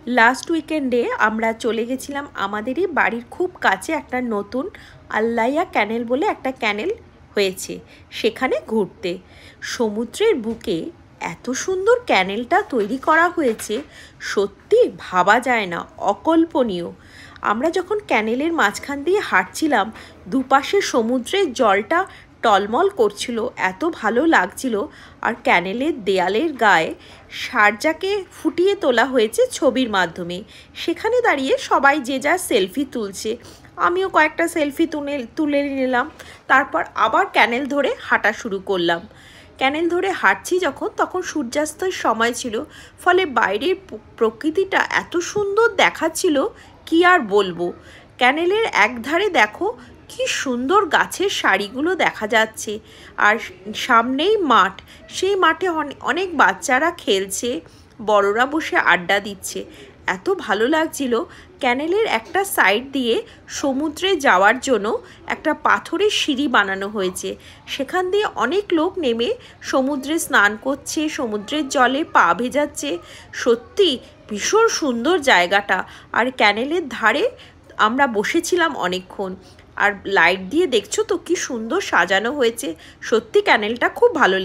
Last উইকেন্ডে আমরা চলে গেছিলাম আমাদেরই বাড়ির খুব কাছে একটা নতুন আল্লাইয়া ক্যানেল বলে একটা ক্যানেল হয়েছে সেখানে ঘুরতে। সমুদ্রের বুকে এত সুন্দর ক্যানেলটা তৈরি করা হয়েছে, সত্যি ভাবা যায় না, অকল্পনীয়। আমরা যখন ক্যানেলের মাঝখান দিয়ে হাঁটছিলাম, দুপাশে সমুদ্রের জলটা টলমল করছিল, এত ভালো লাগছিল। আর ক্যানেলের দেয়ালের গায়ে সারজাকে ফুটিয়ে তোলা হয়েছে ছবির মাধ্যমে। সেখানে দাঁড়িয়ে সবাই যে যার সেলফি তুলছে, আমিও কয়েকটা সেলফি তুলে নিলাম। তারপর আবার ক্যানেল ধরে হাঁটা শুরু করলাম। ক্যানেল ধরে হাঁটছি যখন, তখন সূর্যাস্তের সময় ছিল, ফলে বাইরের প্রকৃতিটা এত সুন্দর দেখাচ্ছিল, কি আর বলবো। ক্যানেলের একধারে দেখো কি সুন্দর গাছের সারিগুলো দেখা যাচ্ছে, আর সামনেই মাঠ। সেই মাঠে অনেক বাচ্চারা খেলছে, বড়রা বসে আড্ডা দিচ্ছে। এত ভালো লাগছিল। ক্যানেলের একটা সাইড দিয়ে সমুদ্রে যাওয়ার জন্য একটা পাথরের সিঁড়ি বানানো হয়েছে। সেখান দিয়ে অনেক লোক নেমে সমুদ্রে স্নান করছে, সমুদ্রের জলে পা ভেজাচ্ছে। সত্যি ভীষণ সুন্দর জায়গাটা। আর ক্যানেলের ধারে আমরা বসেছিলাম অনেকক্ষণ। আর লাইট দিয়ে দেখছো তো কি সুন্দর সাজানো হয়েছে। সত্যি ক্যানেলটা খুব ভালো লেগেছে।